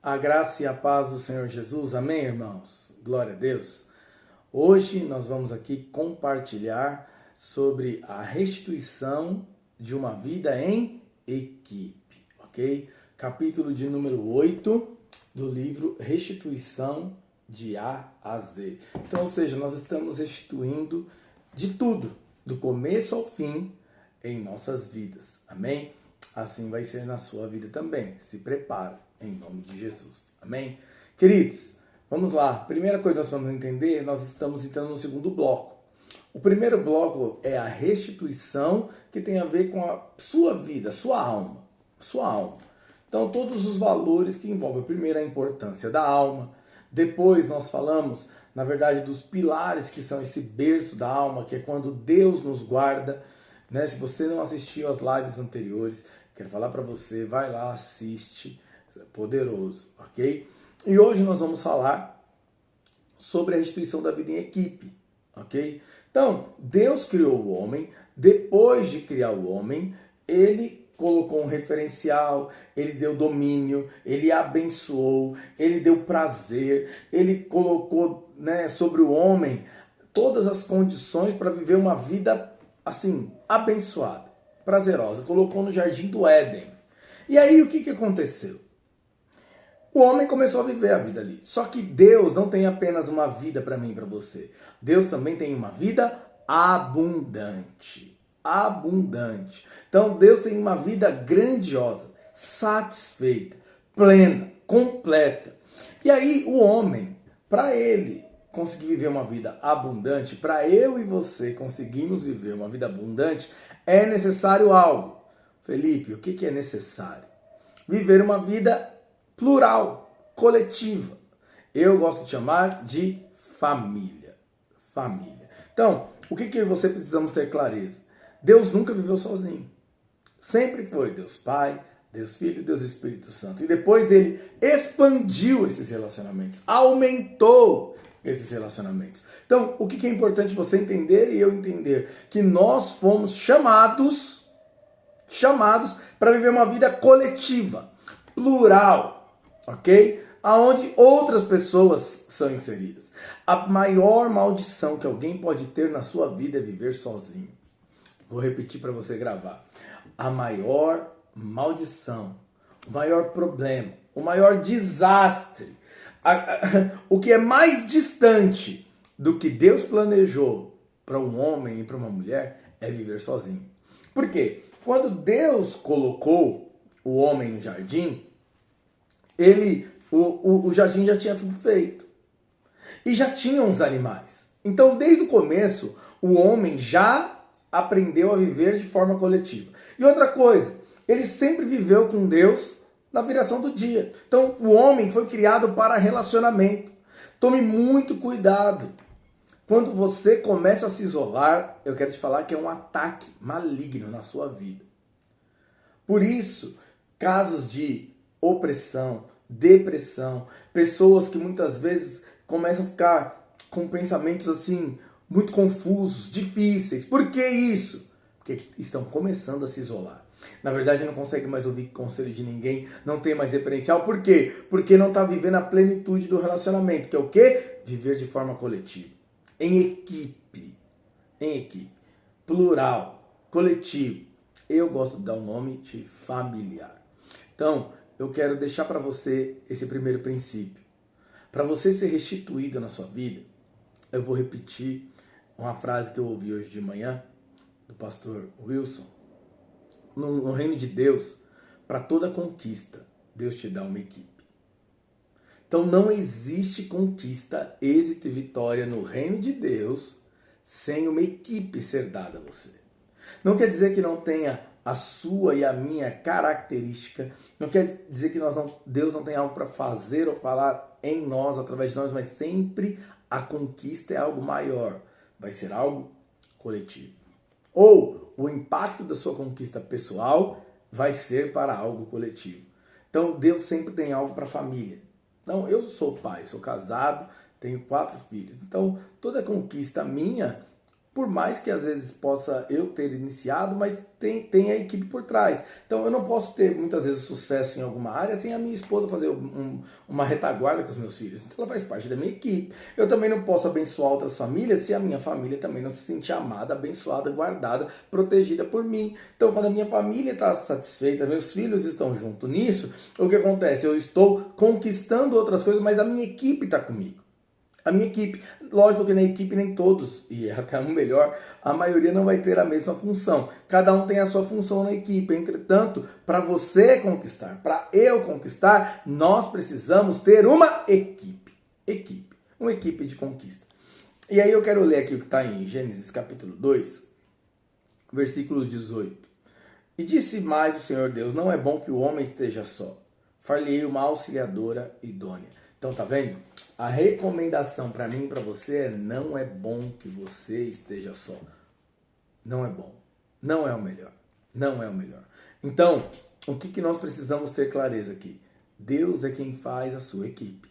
A graça e a paz do Senhor Jesus, amém, irmãos? Glória a Deus. Hoje nós vamos aqui compartilhar sobre a restituição de uma vida em equipe, ok? Capítulo de número 8 do livro Restituição de A a Z. Então, ou seja, nós estamos restituindo de tudo, do começo ao fim, em nossas vidas, amém? Assim vai ser na sua vida também. Se prepara, em nome de Jesus. Amém? Queridos, vamos lá. Primeira coisa que nós vamos entender, nós estamos entrando no segundo bloco. O primeiro bloco é a restituição, que tem a ver com a sua vida, sua alma. Sua alma. Então, todos os valores que envolvem. Primeiro, a importância da alma. Depois, nós falamos, na verdade, dos pilares que são esse berço da alma, que é quando Deus nos guarda. Né? Se você não assistiu às lives anteriores, quero falar para você, vai lá, assiste, poderoso, ok? E hoje nós vamos falar sobre a restituição da vida em equipe, ok? Então, Deus criou o homem, depois de criar o homem, ele colocou um referencial, ele deu domínio, ele abençoou, ele deu prazer, ele colocou, né, sobre o homem todas as condições para viver uma vida assim, abençoada, prazerosa. Colocou no jardim do Éden. E aí o que aconteceu? O homem começou a viver a vida ali. Só que Deus não tem apenas uma vida para mim e para você. Deus também tem uma vida abundante. Abundante. Então Deus tem uma vida grandiosa, satisfeita, plena, completa. E aí o homem, para ele conseguir viver uma vida abundante, para eu e você conseguirmos viver uma vida abundante, é necessário algo. Felipe, o que é necessário? Viver uma vida plural, coletiva. Eu gosto de chamar de família. Família. Então, o que eu e você precisamos ter clareza? Deus nunca viveu sozinho. Sempre foi Deus Pai, Deus Filho, Deus Espírito Santo. E depois ele expandiu esses relacionamentos, aumentou esses relacionamentos. Então, o que é importante você entender e eu entender? Que nós fomos chamados para viver uma vida coletiva, plural, ok? Aonde outras pessoas são inseridas. A maior maldição que alguém pode ter na sua vida é viver sozinho. Vou repetir para você gravar. A maior maldição, o maior problema, o maior desastre, o que é mais distante do que Deus planejou para um homem e para uma mulher é viver sozinho. Por quê? Quando Deus colocou o homem no jardim, o jardim já tinha tudo feito. E já tinham os animais. Então, desde o começo, o homem já aprendeu a viver de forma coletiva. E outra coisa, ele sempre viveu com Deus na viração do dia. Então, o homem foi criado para relacionamento. Tome muito cuidado. Quando você começa a se isolar, eu quero te falar que é um ataque maligno na sua vida. Por isso, casos de opressão, depressão, pessoas que muitas vezes começam a ficar com pensamentos assim, muito confusos, difíceis. Por que isso? Porque estão começando a se isolar. Na verdade, não consegue mais ouvir conselho de ninguém, não tem mais referencial. Por quê? Porque não está vivendo a plenitude do relacionamento, que é o quê? Viver de forma coletiva. Em equipe. Em equipe. Plural. Coletivo. Eu gosto de dar o nome de familiar. Então, eu quero deixar para você esse primeiro princípio. Para você ser restituído na sua vida, eu vou repetir uma frase que eu ouvi hoje de manhã, do pastor Wilson. No reino de Deus, para toda conquista, Deus te dá uma equipe. Então não existe conquista, êxito e vitória no reino de Deus sem uma equipe ser dada a você. Não quer dizer que não tenha a sua e a minha característica, não quer dizer que Deus não tem algo para fazer ou falar em nós, através de nós, mas sempre a conquista é algo maior, vai ser algo coletivo. Ou o impacto da sua conquista pessoal vai ser para algo coletivo. Então Deus sempre tem algo para a família. Então eu sou pai, sou casado, tenho 4 filhos. Então toda conquista minha Por mais que às vezes possa eu ter iniciado, mas tem a equipe por trás. Então eu não posso ter muitas vezes sucesso em alguma área sem a minha esposa fazer uma retaguarda com os meus filhos. Então ela faz parte da minha equipe. Eu também não posso abençoar outras famílias se a minha família também não se sentir amada, abençoada, guardada, protegida por mim. Então quando a minha família está satisfeita, meus filhos estão junto nisso, o que acontece? Eu estou conquistando outras coisas, mas a minha equipe está comigo. A minha equipe, lógico que na equipe nem todos, e até o melhor, a maioria não vai ter a mesma função. Cada um tem a sua função na equipe. Entretanto, para você conquistar, para eu conquistar, nós precisamos ter uma equipe. Uma equipe de conquista. E aí eu quero ler aqui o que está em Gênesis capítulo 2, versículo 18. E disse mais o Senhor Deus, não é bom que o homem esteja só. Far-lhe-ei uma auxiliadora idônea. Então, tá vendo? A recomendação para mim e para você é: não é bom que você esteja só. Não é bom. Não é o melhor. Não é o melhor. Então, o que nós precisamos ter clareza aqui? Deus é quem faz a sua equipe.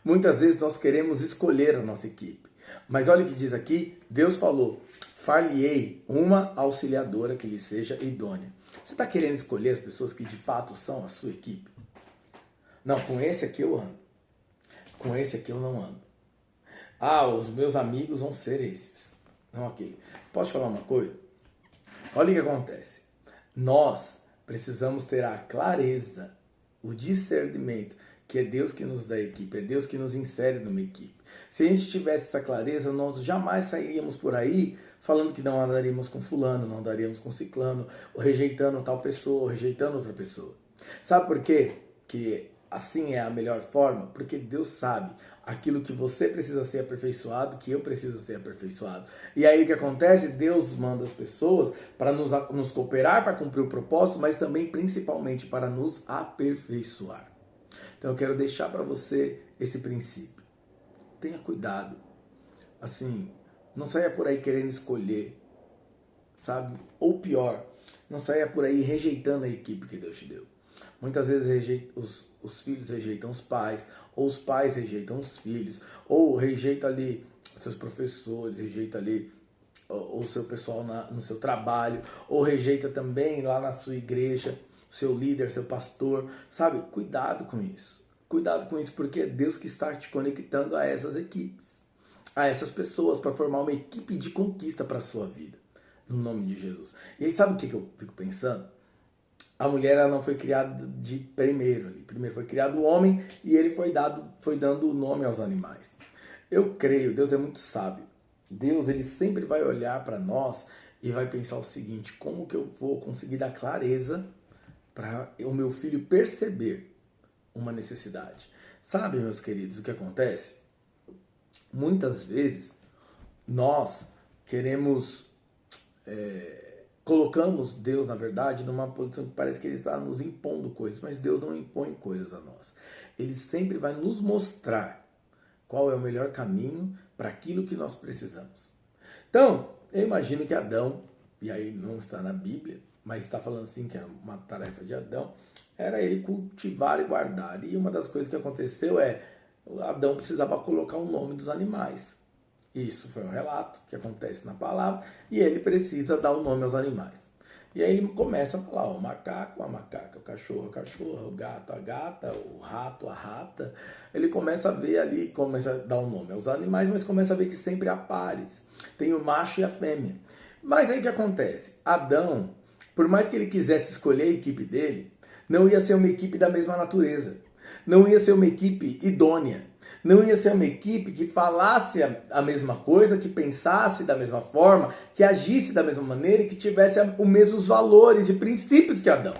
Muitas vezes nós queremos escolher a nossa equipe. Mas olha o que diz aqui. Deus falou, far-lhe-ei uma auxiliadora que lhe seja idônea. Você está querendo escolher as pessoas que de fato são a sua equipe? Não, com esse aqui eu ando. Com esse aqui eu não ando. Ah, os meus amigos vão ser esses. Não aquele. Posso falar uma coisa? Olha o que acontece. Nós precisamos ter a clareza, o discernimento, que é Deus que nos dá a equipe, é Deus que nos insere numa equipe. Se a gente tivesse essa clareza, nós jamais sairíamos por aí falando que não andaríamos com fulano, não andaríamos com ciclano, ou rejeitando tal pessoa, ou rejeitando outra pessoa. Sabe por quê? Que assim é a melhor forma, porque Deus sabe aquilo que você precisa ser aperfeiçoado, que eu preciso ser aperfeiçoado. E aí o que acontece? Deus manda as pessoas para nos cooperar, para cumprir o propósito, mas também principalmente para nos aperfeiçoar. Então eu quero deixar para você esse princípio. Tenha cuidado. Assim, não saia por aí querendo escolher, sabe? Ou pior, não saia por aí rejeitando a equipe que Deus te deu. Muitas vezes os filhos rejeitam os pais, ou os pais rejeitam os filhos, ou rejeita ali seus professores, rejeita ali o seu pessoal no seu trabalho, ou rejeita também lá na sua igreja, seu líder, seu pastor, sabe? Cuidado com isso. Cuidado com isso, porque é Deus que está te conectando a essas equipes, a essas pessoas, para formar uma equipe de conquista para a sua vida, no nome de Jesus. E aí sabe o que eu fico pensando? A mulher ela não foi criada de primeiro. Primeiro foi criado o homem e ele foi dando o nome aos animais. Eu creio, Deus é muito sábio. Deus ele sempre vai olhar para nós e vai pensar o seguinte: como que eu vou conseguir dar clareza para o meu filho perceber uma necessidade? Sabe, meus queridos, o que acontece? Muitas vezes nós queremos... colocamos Deus, na verdade, numa posição que parece que Ele está nos impondo coisas, mas Deus não impõe coisas a nós. Ele sempre vai nos mostrar qual é o melhor caminho para aquilo que nós precisamos. Então, eu imagino que Adão, e aí não está na Bíblia, mas está falando assim que é uma tarefa de Adão, era ele cultivar e guardar. E uma das coisas que aconteceu é, Adão precisava colocar o nome dos animais. Isso foi um relato que acontece na palavra, e ele precisa dar o nome aos animais. E aí ele começa a falar, o macaco, a macaca, o cachorro, a cachorra, o gato, a gata, o rato, a rata. Ele começa a ver ali, começa a dar o nome aos animais, mas começa a ver que sempre há pares. Tem o macho e a fêmea. Mas aí o que acontece? Adão, por mais que ele quisesse escolher a equipe dele, não ia ser uma equipe da mesma natureza. Não ia ser uma equipe idônea. Não ia ser uma equipe que falasse a mesma coisa, que pensasse da mesma forma, que agisse da mesma maneira e que tivesse os mesmos valores e princípios que Adão.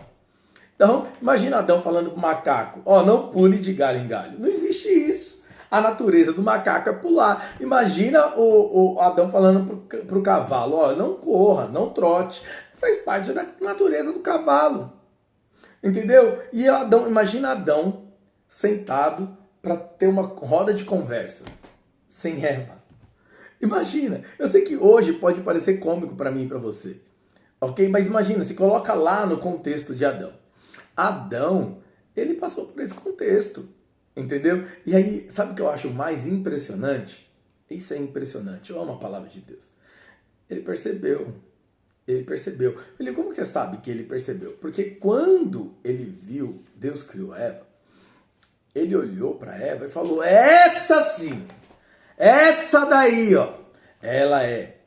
Então, imagina Adão falando para o macaco, não pule de galho em galho. Não existe isso. A natureza do macaco é pular. Imagina o Adão falando para o cavalo, não corra, não trote. Faz parte da natureza do cavalo. Entendeu? E Adão, imagina Adão sentado para ter uma roda de conversa sem Eva. Imagina, eu sei que hoje pode parecer cômico para mim e para você, ok? Mas imagina, se coloca lá no contexto de Adão. Adão, ele passou por esse contexto, entendeu? E aí, sabe o que eu acho mais impressionante? Isso é impressionante. Eu amo a palavra de Deus. Ele percebeu. Ele percebeu. Eu falei, como que você sabe que ele percebeu? Porque quando ele viu, Deus criou Eva, ele olhou para Eva e falou, essa sim, essa daí, ó, ela é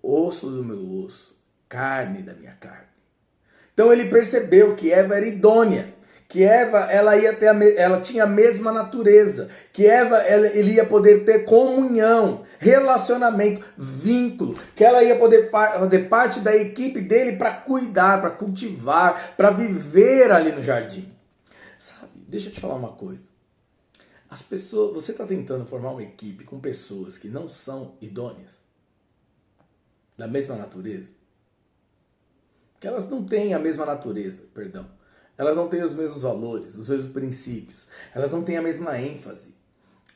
osso do meu osso, carne da minha carne. Então ele percebeu que Eva era idônea, que Eva ela tinha a mesma natureza, que ele ia poder ter comunhão, relacionamento, vínculo, que ela ia poder fazer parte da equipe dele para cuidar, para cultivar, para viver ali no jardim. Sabe, deixa eu te falar uma coisa. As pessoas, você está tentando formar uma equipe com pessoas que não são idôneas, da mesma natureza, que elas não têm a mesma natureza, perdão. Elas não têm os mesmos valores, os mesmos princípios. Elas não têm a mesma ênfase.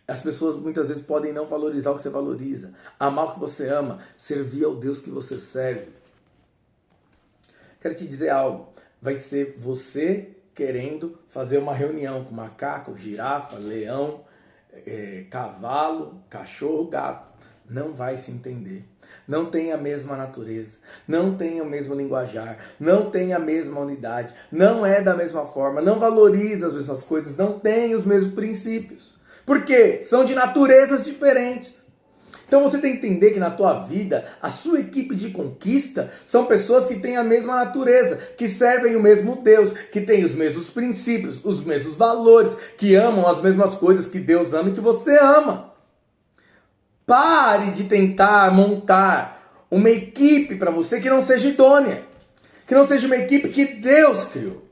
As pessoas muitas vezes podem não valorizar o que você valoriza, amar o que você ama, servir ao Deus que você serve. Quero te dizer algo. Vai ser você querendo fazer uma reunião com macaco, girafa, leão, cavalo, cachorro, gato. Não vai se entender. Não tem a mesma natureza, não tem o mesmo linguajar, não tem a mesma unidade, não é da mesma forma, não valoriza as mesmas coisas, não tem os mesmos princípios. Por quê? São de naturezas diferentes. Então você tem que entender que na tua vida, a sua equipe de conquista são pessoas que têm a mesma natureza, que servem o mesmo Deus, que têm os mesmos princípios, os mesmos valores, que amam as mesmas coisas que Deus ama e que você ama. Pare de tentar montar uma equipe para você que não seja idônea. Que não seja uma equipe que Deus criou.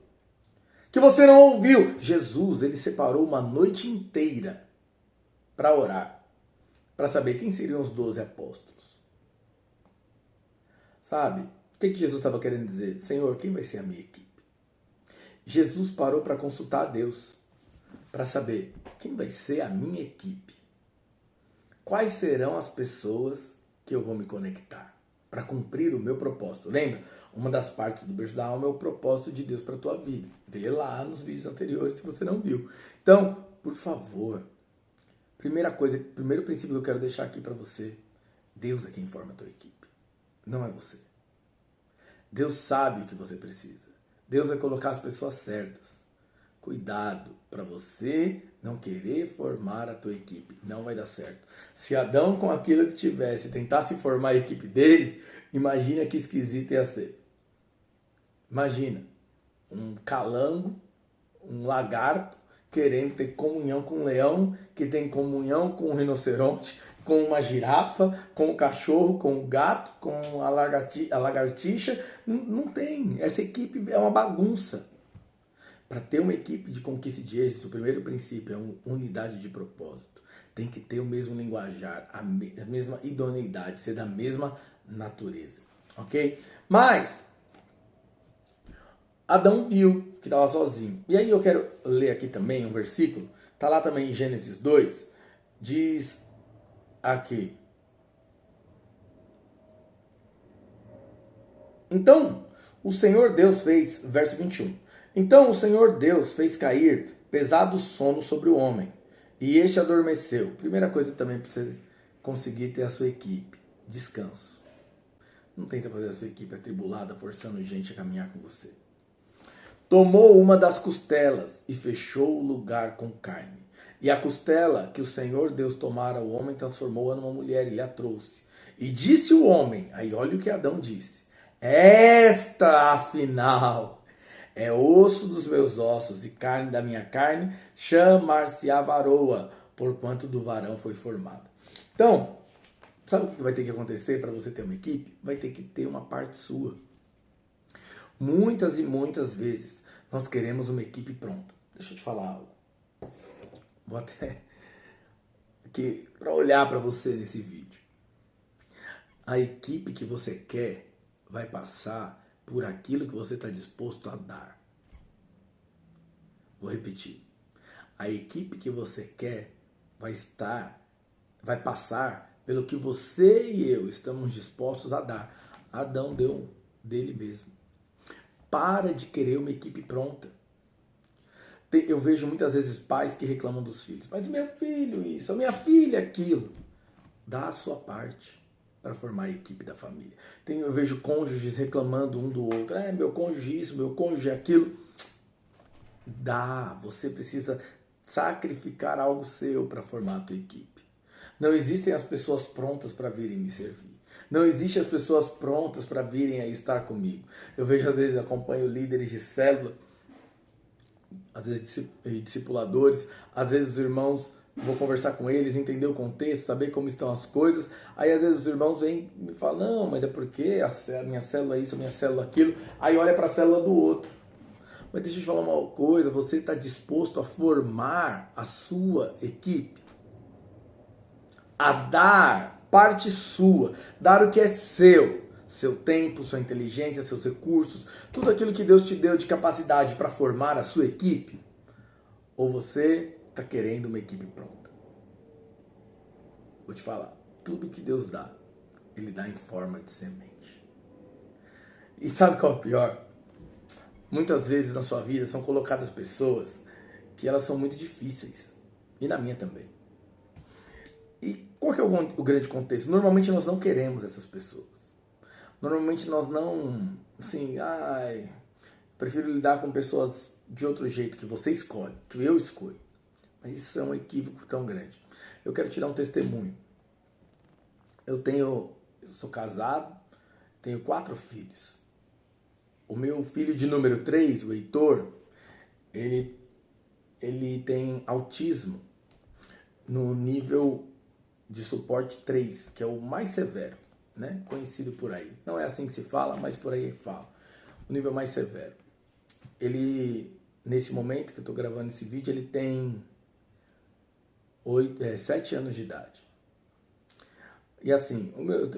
Que você não ouviu. Jesus, ele separou uma noite inteira para orar. Para saber quem seriam os 12 apóstolos. Sabe? O que Jesus estava querendo dizer? Senhor, quem vai ser a minha equipe? Jesus parou para consultar a Deus. Para saber quem vai ser a minha equipe. Quais serão as pessoas que eu vou me conectar para cumprir o meu propósito? Lembra? Uma das partes do Berço da Alma é o propósito de Deus para a tua vida. Vê lá nos vídeos anteriores se você não viu. Então, por favor, primeiro princípio que eu quero deixar aqui para você, Deus é quem forma a tua equipe, não é você. Deus sabe o que você precisa. Deus vai colocar as pessoas certas. Cuidado para você não querer formar a tua equipe. Não vai dar certo. Se Adão, com aquilo que tivesse, tentasse formar a equipe dele, imagina que esquisito ia ser. Imagina um calango, um lagarto, querendo ter comunhão com um leão, que tem comunhão com um rinoceronte, com uma girafa, com o cachorro, com o gato, com a lagartixa. Não tem. Essa equipe é uma bagunça. Para ter uma equipe de conquista de êxito, o primeiro princípio é uma unidade de propósito. Tem que ter o mesmo linguajar, a mesma idoneidade, ser da mesma natureza. Ok? Mas, Adão viu que estava sozinho. E aí eu quero ler aqui também um versículo. Está lá também em Gênesis 2. Diz aqui. Então, o Senhor Deus fez, verso 21. Então o Senhor Deus fez cair pesado sono sobre o homem, e este adormeceu. Primeira coisa também para você conseguir ter a sua equipe, descanso. Não tenta fazer a sua equipe atribulada, forçando gente a caminhar com você. Tomou uma das costelas e fechou o lugar com carne. E a costela que o Senhor Deus tomara o homem transformou-a numa mulher e lhe a trouxe. E disse o homem, aí olha o que Adão disse, esta afinal é osso dos meus ossos e carne da minha carne, chamar-se-á varoa, porquanto do varão foi formado. Então, sabe o que vai ter que acontecer para você ter uma equipe? Vai ter que ter uma parte sua. Muitas e muitas vezes nós queremos uma equipe pronta. Deixa eu te falar algo. Vou até aqui para olhar para você nesse vídeo. A equipe que você quer vai passar por aquilo que você está disposto a dar. Vou repetir. A equipe que você quer vai passar pelo que você e eu estamos dispostos a dar. Adão deu dele mesmo. Para de querer uma equipe pronta. Eu vejo muitas vezes pais que reclamam dos filhos. Mas meu filho isso, a minha filha aquilo. Dá a sua parte para formar a equipe da família. Eu vejo cônjuges reclamando um do outro. Meu cônjuge isso, meu cônjuge aquilo. Você precisa sacrificar algo seu para formar a tua equipe. Não existem as pessoas prontas para virem me servir. Não existem as pessoas prontas para virem a estar comigo. Eu vejo, às vezes, acompanho líderes de célula, às vezes discipuladores, às vezes os irmãos, vou conversar com eles, entender o contexto, saber como estão as coisas. Aí às vezes os irmãos vêm e me falam, não, mas é porque a minha célula é isso, a minha célula é aquilo. Aí olha para a célula do outro. Mas deixa eu te falar uma coisa, você está disposto a formar a sua equipe? A dar parte sua, dar o que é seu tempo, sua inteligência, seus recursos, tudo aquilo que Deus te deu de capacidade para formar a sua equipe? Ou você está querendo uma equipe pronta? Vou te falar, tudo que Deus dá, Ele dá em forma de semente. E sabe qual é o pior? Muitas vezes na sua vida são colocadas pessoas que elas são muito difíceis. E na minha também. E qual que é o grande contexto? Normalmente nós não queremos essas pessoas. Normalmente nós não, assim, prefiro lidar com pessoas de outro jeito, que você escolhe, que eu escolho. Mas isso é um equívoco tão grande. Eu quero te dar um testemunho. Eu sou casado, tenho 4 filhos. O meu filho de número 3, o Heitor, ele tem autismo no nível de suporte 3, que é o mais severo, né? Conhecido por aí. Não é assim que se fala, mas por aí que fala. O nível mais severo. Ele, nesse momento que eu estou gravando esse vídeo, ele tem 7 anos de idade. E assim,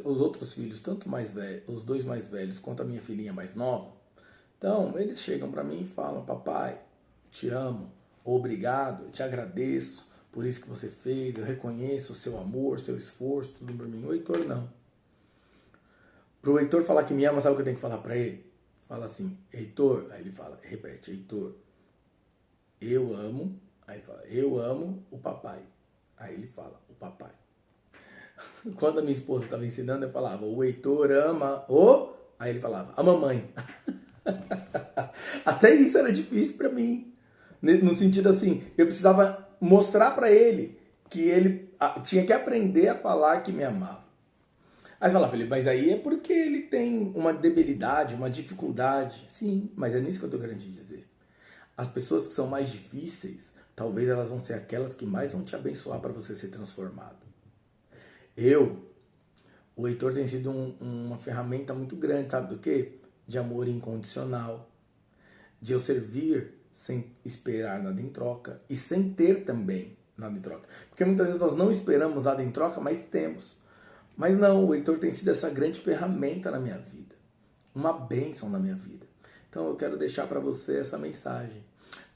os outros filhos, tanto mais velhos, os 2 mais velhos, quanto a minha filhinha mais nova, então eles chegam para mim e falam, papai, te amo, obrigado, eu te agradeço por isso que você fez, eu reconheço o seu amor, seu esforço, tudo por mim. O Heitor não. Pro Heitor falar que me ama, sabe o que eu tenho que falar para ele? Fala assim, Heitor, aí ele fala, repete, Heitor, eu amo, aí ele fala, eu amo o papai. Aí ele fala, o papai. Quando a minha esposa estava ensinando, eu falava, o Heitor ama o... Aí ele falava, a mamãe. Até isso era difícil para mim. No sentido assim, eu precisava mostrar para ele que ele tinha que aprender a falar que me amava. Aí você fala, Felipe, mas aí é porque ele tem uma debilidade, uma dificuldade. Sim, mas é nisso que eu estou querendo te dizer. As pessoas que são mais difíceis, talvez elas vão ser aquelas que mais vão te abençoar para você ser transformado. O Heitor tem sido uma ferramenta muito grande, sabe do quê? De amor incondicional, de eu servir sem esperar nada em troca e sem ter também nada em troca. Porque muitas vezes nós não esperamos nada em troca, mas temos. Mas não, o Heitor tem sido essa grande ferramenta na minha vida, uma bênção na minha vida. Então eu quero deixar para você essa mensagem.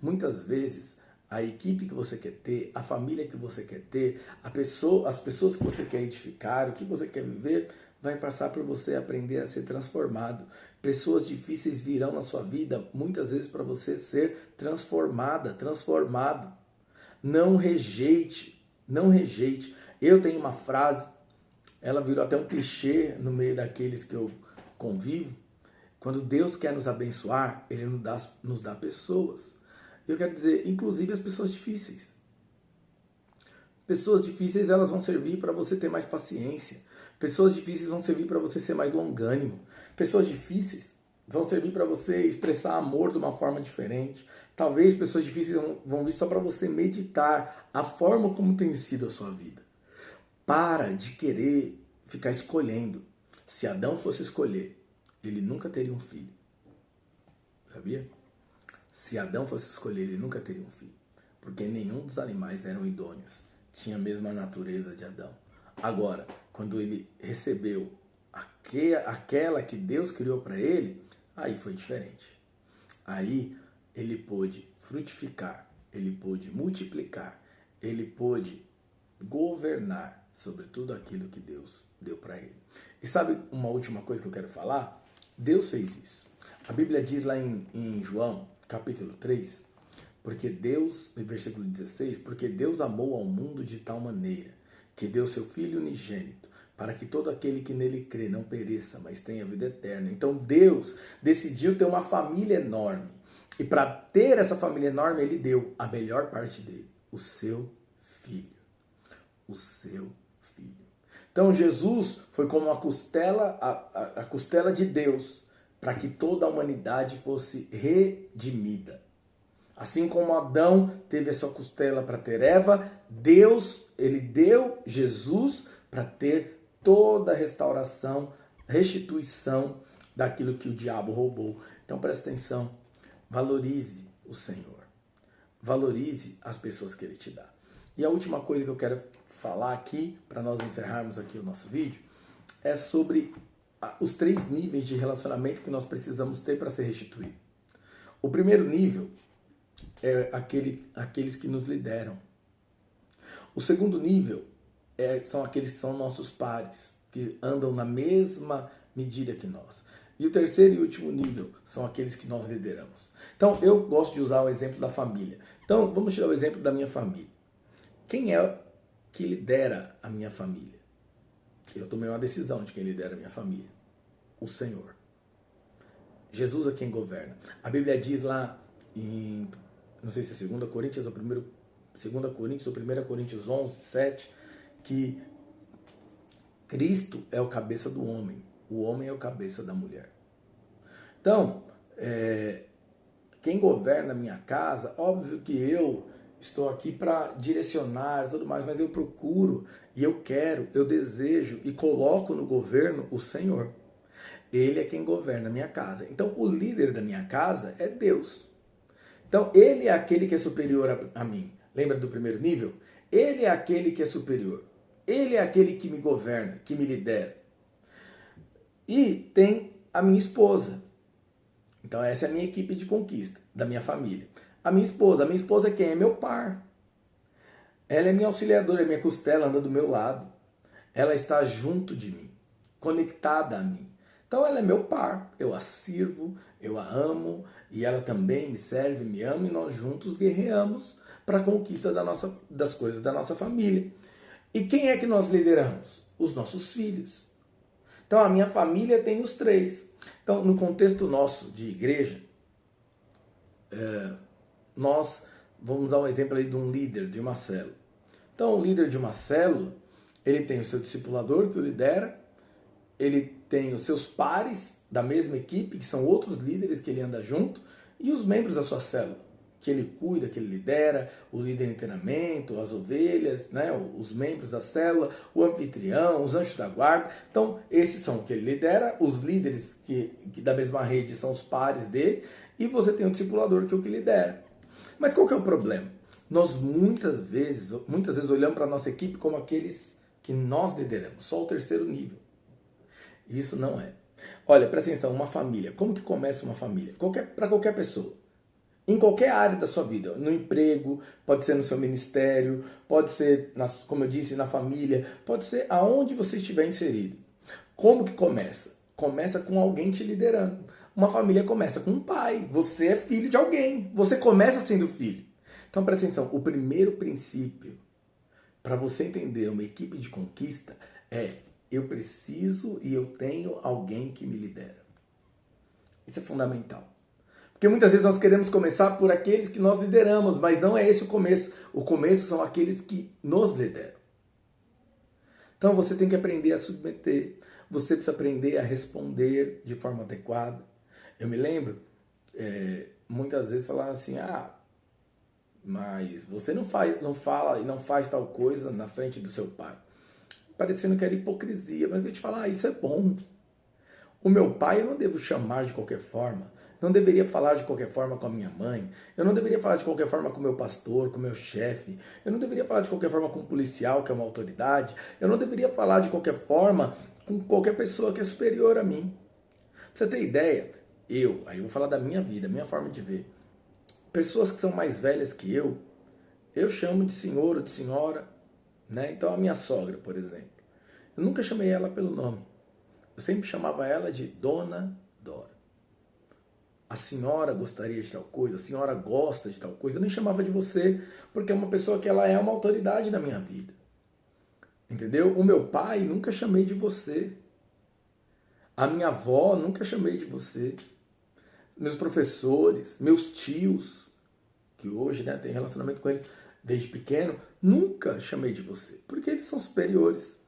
Muitas vezes a equipe que você quer ter, a família que você quer ter, as pessoas que você quer edificar, o que você quer viver, vai passar por você aprender a ser transformado. Pessoas difíceis virão na sua vida, muitas vezes para você ser transformado. Não rejeite, não rejeite. Eu tenho uma frase, ela virou até um clichê no meio daqueles que eu convivo. Quando Deus quer nos abençoar, Ele nos dá pessoas. Eu quero dizer, inclusive as pessoas difíceis. Pessoas difíceis, elas vão servir para você ter mais paciência. Pessoas difíceis vão servir para você ser mais longânimo. Pessoas difíceis vão servir para você expressar amor de uma forma diferente. Talvez pessoas difíceis vão vir só para você meditar a forma como tem sido a sua vida. Para de querer ficar escolhendo. Se Adão fosse escolher, ele nunca teria um filho. Sabia? Se Adão fosse escolher, ele nunca teria um filho. Porque nenhum dos animais eram idôneos. Tinha a mesma natureza de Adão. Agora, quando ele recebeu aquela que Deus criou para ele, aí foi diferente. Aí ele pôde frutificar, ele pôde multiplicar, ele pôde governar sobre tudo aquilo que Deus deu para ele. E sabe uma última coisa que eu quero falar? Deus fez isso. A Bíblia diz lá em João, capítulo 3, porque Deus, no versículo 16, porque Deus amou ao mundo de tal maneira que deu seu Filho unigênito, para que todo aquele que nele crê não pereça, mas tenha vida eterna. Então Deus decidiu ter uma família enorme. E para ter essa família enorme, ele deu a melhor parte dele, o seu Filho. O seu Filho. Então Jesus foi como a costela de Deus, para que toda a humanidade fosse redimida. Assim como Adão teve a sua costela para ter Eva, Deus, ele deu Jesus para ter toda a restauração, restituição daquilo que o diabo roubou. Então presta atenção, valorize o Senhor, valorize as pessoas que ele te dá. E a última coisa que eu quero falar aqui, para nós encerrarmos aqui o nosso vídeo, é sobre os 3 níveis de relacionamento que nós precisamos ter para ser restituído. O primeiro nível é aqueles que nos lideram. O segundo nível são aqueles que são nossos pares, que andam na mesma medida que nós. E o terceiro e último nível são aqueles que nós lideramos. Então, eu gosto de usar o exemplo da família. Então, vamos tirar o exemplo da minha família. Quem é que lidera a minha família? Eu tomei uma decisão de quem lidera a minha família. O Senhor. Jesus é quem governa. A Bíblia diz lá em, não sei se é 2 Coríntios ou 1 Coríntios 11, 7, que Cristo é o cabeça do homem. O homem é o cabeça da mulher. Então, quem governa a minha casa, óbvio que eu estou aqui para direcionar e tudo mais, mas eu procuro e eu quero, eu desejo e coloco no governo o Senhor. Ele é quem governa a minha casa. Então, o líder da minha casa é Deus. Então, ele é aquele que é superior a mim. Lembra do primeiro nível? Ele é aquele que é superior. Ele é aquele que me governa, que me lidera. E tem a minha esposa. Então, essa é a minha equipe de conquista, da minha família. A minha esposa é quem? É meu par. Ela é minha auxiliadora, é minha costela, anda do meu lado. Ela está junto de mim, conectada a mim. Então ela é meu par, eu a sirvo, eu a amo, e ela também me serve, me ama, e nós juntos guerreamos para a conquista das coisas da nossa família. E quem é que nós lideramos? Os nossos filhos. Então a minha família tem os 3. Então no contexto nosso de igreja, nós vamos dar um exemplo aí de um líder de uma célula. Então o líder de uma célula, ele tem o seu discipulador que o lidera, ele tem os seus pares da mesma equipe, que são outros líderes que ele anda junto, e os membros da sua célula, que ele cuida, que ele lidera, o líder de treinamento, as ovelhas, né, os membros da célula, o anfitrião, os anjos da guarda. Então, esses são o que ele lidera, os líderes que da mesma rede são os pares dele, e você tem o discipulador, que é o que lidera. Mas qual que é o problema? Nós muitas vezes olhamos para a nossa equipe como aqueles que nós lideramos, só o terceiro nível. Isso não é. Olha, presta atenção, uma família. Como que começa uma família? Para qualquer pessoa. Em qualquer área da sua vida. No emprego, pode ser no seu ministério, pode ser, como eu disse, na família, pode ser aonde você estiver inserido. Como que começa? Começa com alguém te liderando. Uma família começa com um pai. Você é filho de alguém. Você começa sendo filho. Então, presta atenção. O primeiro princípio para você entender uma equipe de conquista é: eu preciso e eu tenho alguém que me lidera. Isso é fundamental. Porque muitas vezes nós queremos começar por aqueles que nós lideramos, mas não é esse o começo. O começo são aqueles que nos lideram. Então você tem que aprender a submeter. Você precisa aprender a responder de forma adequada. Eu me lembro, muitas vezes falaram assim: mas você não fala e não faz tal coisa na frente do seu pai. Parecendo que era hipocrisia, mas eu vou te falar, isso é bom. O meu pai eu não devo chamar de qualquer forma, não deveria falar de qualquer forma com a minha mãe, eu não deveria falar de qualquer forma com o meu pastor, com o meu chefe, eu não deveria falar de qualquer forma com um policial, que é uma autoridade, eu não deveria falar de qualquer forma com qualquer pessoa que é superior a mim. Pra você ter ideia, aí eu vou falar da minha vida, minha forma de ver. Pessoas que são mais velhas que eu chamo de senhor ou de senhora, né? Então a minha sogra, por exemplo, eu nunca chamei ela pelo nome. Eu sempre chamava ela de Dona Dora. A senhora gostaria de tal coisa, a senhora gosta de tal coisa. Eu nem chamava de você, porque é uma pessoa que ela é uma autoridade na minha vida. entendeu? O meu pai nunca chamei de você. A minha avó nunca chamei de você. Meus professores, meus tios, que hoje, né, tem relacionamento com eles desde pequeno, nunca chamei de você, porque eles são superiores.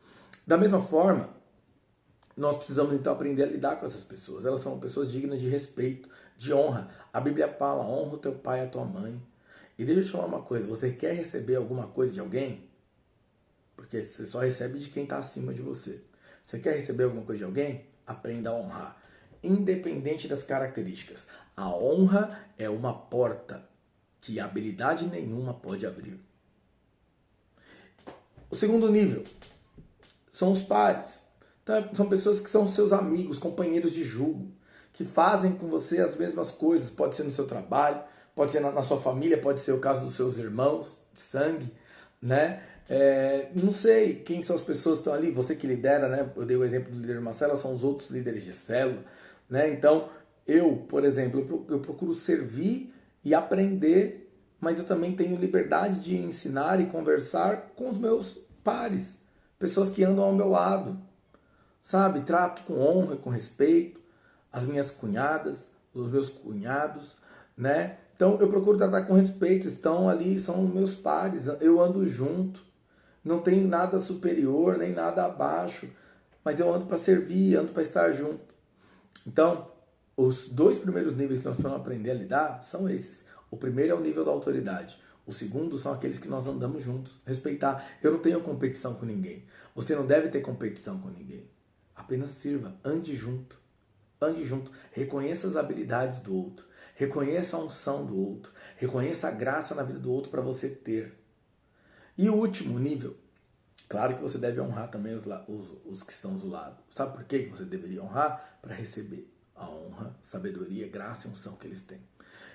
Da mesma forma, nós precisamos então aprender a lidar com essas pessoas. Elas são pessoas dignas de respeito, de honra. A Bíblia fala: honra o teu pai e a tua mãe. E deixa eu te falar uma coisa: você quer receber alguma coisa de alguém? Porque você só recebe de quem está acima de você. Você quer receber alguma coisa de alguém? Aprenda a honrar. Independente das características. A honra é uma porta que habilidade nenhuma pode abrir. O segundo nível são os pares. Então, são pessoas que são seus amigos, companheiros de jugo, que fazem com você as mesmas coisas. Pode ser no seu trabalho, pode ser na sua família, pode ser o caso dos seus irmãos de sangue, né? Não sei quem são as pessoas que estão ali, você que lidera, né? Eu dei o exemplo do líder Marcelo, são os outros líderes de célula, né? Então, eu, por exemplo, eu procuro servir e aprender, mas eu também tenho liberdade de ensinar e conversar com os meus pares, pessoas que andam ao meu lado, sabe? Trato com honra, com respeito, as minhas cunhadas, os meus cunhados, né? Então eu procuro tratar com respeito, estão ali, são meus pares, eu ando junto, não tenho nada superior, nem nada abaixo, mas eu ando para servir, ando para estar junto. Então, os dois primeiros níveis que nós vamos aprender a lidar são esses. O primeiro é o nível da autoridade. O segundo são aqueles que nós andamos juntos. Respeitar. Eu não tenho competição com ninguém. Você não deve ter competição com ninguém. Apenas sirva. Ande junto. Ande junto. Reconheça as habilidades do outro. Reconheça a unção do outro. Reconheça a graça na vida do outro para você ter. E o último nível, claro que você deve honrar também os que estão do lado. Sabe por que você deveria honrar? Para receber a honra, sabedoria, graça e unção que eles têm.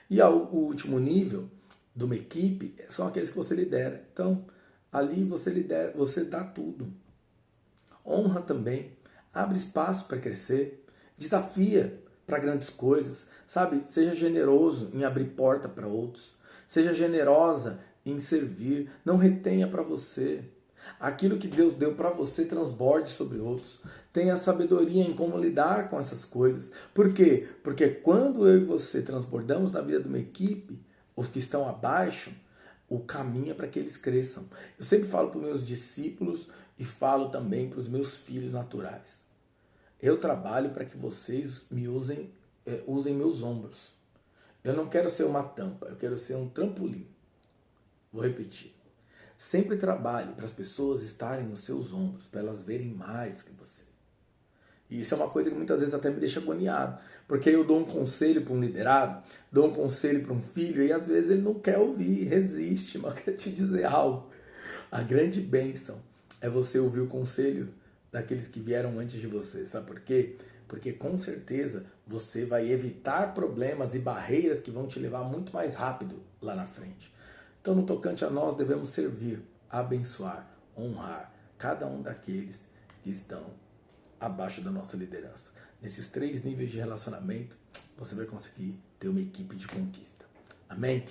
E o último nível de uma equipe são aqueles que você lidera. Então, ali você lidera, você dá tudo. Honra também, abre espaço para crescer, desafia para grandes coisas, sabe? Seja generoso em abrir porta para outros, seja generosa em servir, não retenha para você. Aquilo que Deus deu para você transborde sobre outros. Tenha sabedoria em como lidar com essas coisas. Por quê? Porque quando eu e você transbordamos na vida de uma equipe, os que estão abaixo, o caminho é para que eles cresçam. Eu sempre falo para os meus discípulos e falo também para os meus filhos naturais. Eu trabalho para que vocês me usem meus ombros. Eu não quero ser uma tampa, eu quero ser um trampolim. Vou repetir. Sempre trabalhe para as pessoas estarem nos seus ombros, para elas verem mais que você. E isso é uma coisa que muitas vezes até me deixa agoniado, porque eu dou um conselho para um liderado, dou um conselho para um filho e às vezes ele não quer ouvir, resiste, mas eu quero te dizer algo. A grande bênção é você ouvir o conselho daqueles que vieram antes de você, sabe por quê? Porque com certeza você vai evitar problemas e barreiras que vão te levar muito mais rápido lá na frente. Então, no tocante a nós, devemos servir, abençoar, honrar cada um daqueles que estão abaixo da nossa liderança. Nesses 3 níveis de relacionamento, você vai conseguir ter uma equipe de conquista. Amém?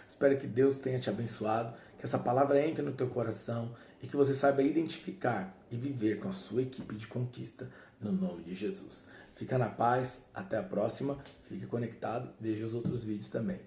Espero que Deus tenha te abençoado, que essa palavra entre no teu coração e que você saiba identificar e viver com a sua equipe de conquista no nome de Jesus. Fica na paz, até a próxima, fique conectado, veja os outros vídeos também.